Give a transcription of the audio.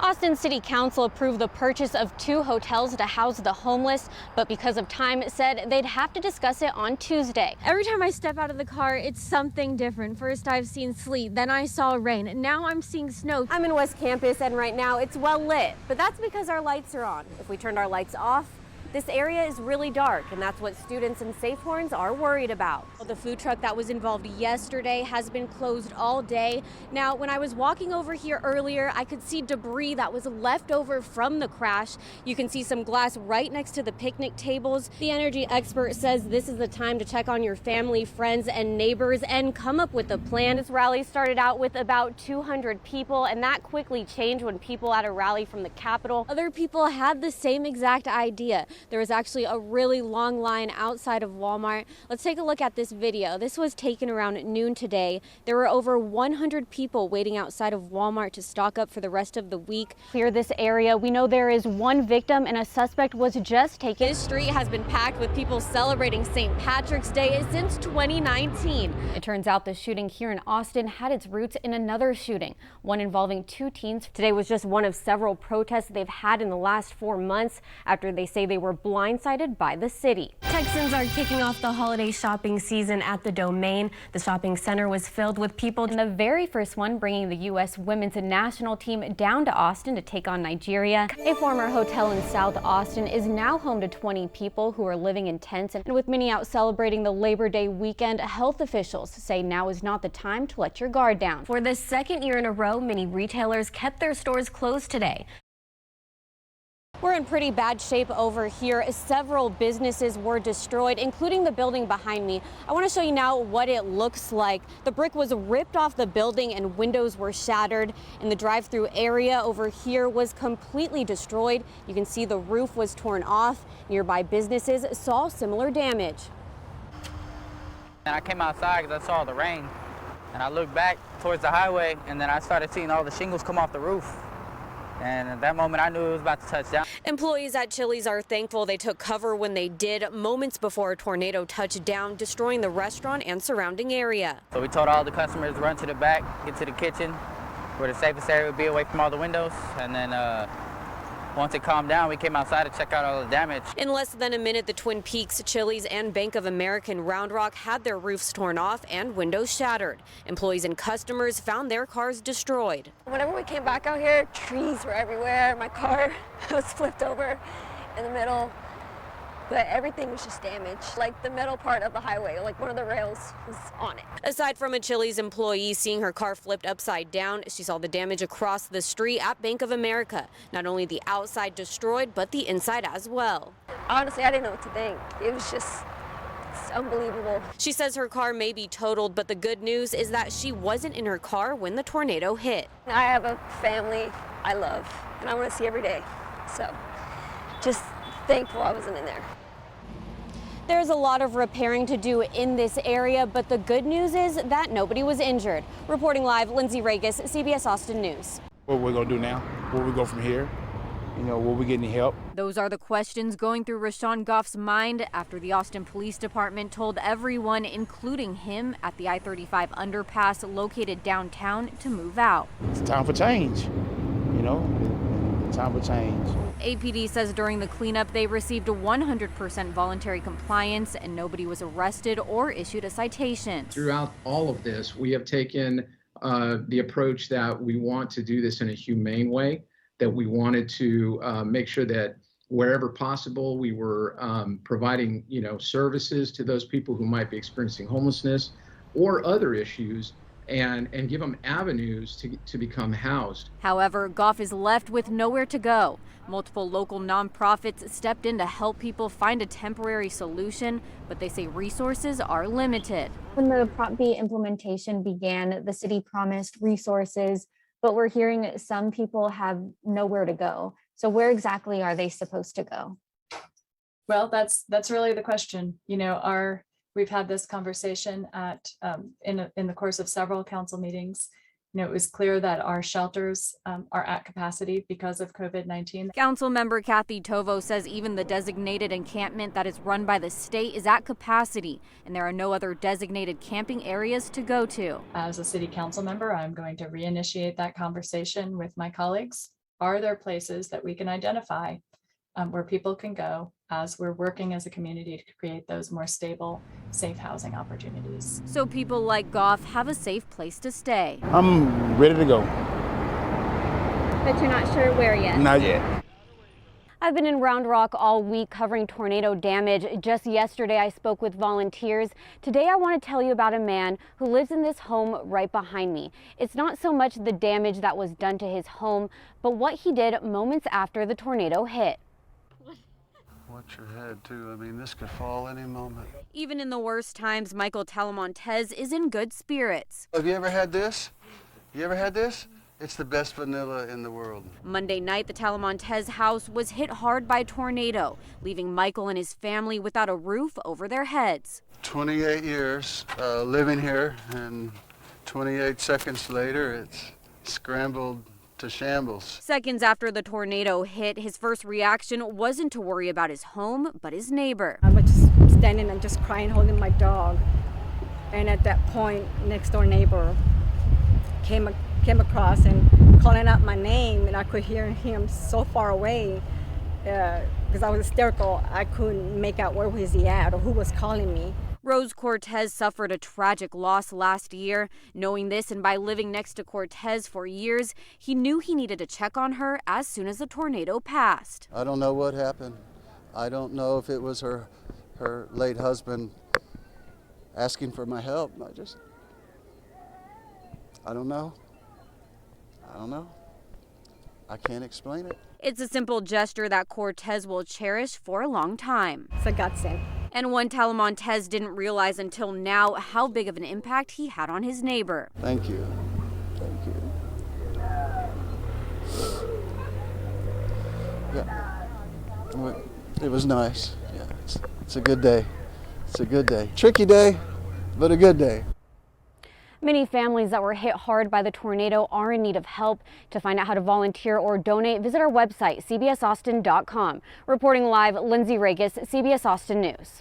Austin City Council approved the purchase of 2 hotels to house the homeless, but because of time, said they'd have to discuss it on Tuesday. Every time I step out of the car, it's something different. First I've seen sleet, then I saw rain, and now I'm seeing snow. I'm in West Campus, and right now it's well lit, but that's because our lights are on. If we turned our lights off, this area is really dark, and that's what students in Safe Horns are worried about. The food truck that was involved yesterday has been closed all day. Now, when I was walking over here earlier, I could see debris that was left over from the crash. You can see some glass right next to the picnic tables. The energy expert says this is the time to check on your family, friends, and neighbors and come up with a plan. This rally started out with about 200 people, and that quickly changed when people at a rally from the Capitol. Other people had the same exact idea. There was actually a really long line outside of Walmart. Let's take a look at this video. This was taken around noon today. There were over 100 people waiting outside of Walmart to stock up for the rest of the week. Clear this area. We know there is one victim and a suspect was just taken. This street has been packed with people celebrating St. Patrick's Day since 2019. It turns out the shooting here in Austin had its roots in another shooting, one involving 2 teens. Today was just one of several protests they've had in the last 4 months after they say they were blindsided by the city. Texans are kicking off the holiday shopping season at the Domain. The shopping center was filled with people, and the very first one bringing the U.S. women's national team down to Austin to take on Nigeria. A former hotel in South Austin is now home to 20 people who are living in tents, and with many out celebrating the Labor Day weekend, health officials say now is not the time to let your guard down. For the second year in a row, many retailers kept their stores closed today. We're in pretty bad shape over here. Several businesses were destroyed, including the building behind me. I want to show you now what it looks like. The brick was ripped off the building and windows were shattered. And the drive-through area over here was completely destroyed. You can see the roof was torn off. Nearby businesses saw similar damage. And I came outside because I saw the rain. And I looked back towards the highway, and then I started seeing all the shingles come off the roof. And at that moment, I knew it was about to touch down. Employees at Chili's are thankful they took cover when they did, moments before a tornado touched down, destroying the restaurant and surrounding area. So we told all the customers to run to the back, get to the kitchen, where the safest area would be away from all the windows. And then once it calmed down, we came outside to check out all the damage. In less than a minute, the Twin Peaks, Chili's, and Bank of America in Round Rock had their roofs torn off and windows shattered. Employees and customers found their cars destroyed. Whenever we came back out here, trees were everywhere. My car was flipped over in the middle, but everything was just damaged. Like the middle part of the highway, like one of the rails was on it. Aside from a Chili's employee seeing her car flipped upside down, she saw the damage across the street at Bank of America. Not only the outside destroyed, but the inside as well. Honestly, I didn't know what to think. It was just unbelievable. She says her car may be totaled, but the good news is that she wasn't in her car when the tornado hit. I have a family I love, and I want to see every day. So just thankful I wasn't in there. There's a lot of repairing to do in this area, but the good news is that nobody was injured. Reporting live, Lindsey Ragas, CBS Austin News. What we're going to do now? Where we go from here? You know, will we get any help? Those are the questions going through Rashawn Goff's mind after the Austin Police Department told everyone, including him, at the I-35 underpass located downtown to move out. It's time for change, you know, time for change. APD says during the cleanup they received a 100% voluntary compliance and nobody was arrested or issued a citation. Throughout all of this, we have taken the approach that we want to do this in a humane way, that we wanted to make sure that wherever possible we were providing, services to those people who might be experiencing homelessness or other issues, and give them avenues to become housed. However, Goff is left with nowhere to go. Multiple local nonprofits stepped in to help people find a temporary solution, but they say resources are limited. When the Prop B implementation began, the city promised resources, but we're hearing some people have nowhere to go. So where exactly are they supposed to go? Well, that's really the question. We've had this conversation in the course of several council meetings. It was clear that our shelters are at capacity because of COVID-19. Council member Kathy Tovo says even the designated encampment that is run by the state is at capacity, and there are no other designated camping areas to go to. As a city council member, I'm going to reinitiate that conversation with my colleagues are there places that we can identify where people can go as we're working as a community to create those more stable, safe housing opportunities. So people like Goff have a safe place to stay. I'm ready to go. But you're not sure where yet? Not yet. I've been in Round Rock all week covering tornado damage. Just yesterday I spoke with volunteers. Today I want to tell you about a man who lives in this home right behind me. It's not so much the damage that was done to his home, but what he did moments after the tornado hit. Watch your head too. I mean, this could fall any moment. Even in the worst times, Michael Talamontes is in good spirits. Have you ever had this? You ever had this? It's the best vanilla in the world. Monday night, the Talamontes house was hit hard by a tornado, leaving Michael and his family without a roof over their heads. 28 years living here, and 28 seconds later, it's scrambled to shambles. Seconds after the tornado hit, his first reaction wasn't to worry about his home, but his neighbor. I was just standing and just crying, holding my dog. And at that point, next door neighbor came across and calling out my name, and I could hear him so far away because I was hysterical. I couldn't make out where was he at or who was calling me. Rose Cortez suffered a tragic loss last year. Knowing this and by living next to Cortez for years, he knew he needed to check on her as soon as the tornado passed. I don't know what happened. I don't know if it was her late husband asking for my help. I don't know. I can't explain it. It's a simple gesture that Cortez will cherish for a long time. It's a godsend. And one Talamontes didn't realize until now how big of an impact he had on his neighbor. Thank you. Thank you. Yeah. Well, it was nice. Yeah, it's a good day. It's a good day. Tricky day, but a good day. Many families that were hit hard by the tornado are in need of help. To find out how to volunteer or donate, visit our website, cbsaustin.com. Reporting live, Lindsey Ragas, CBS Austin News.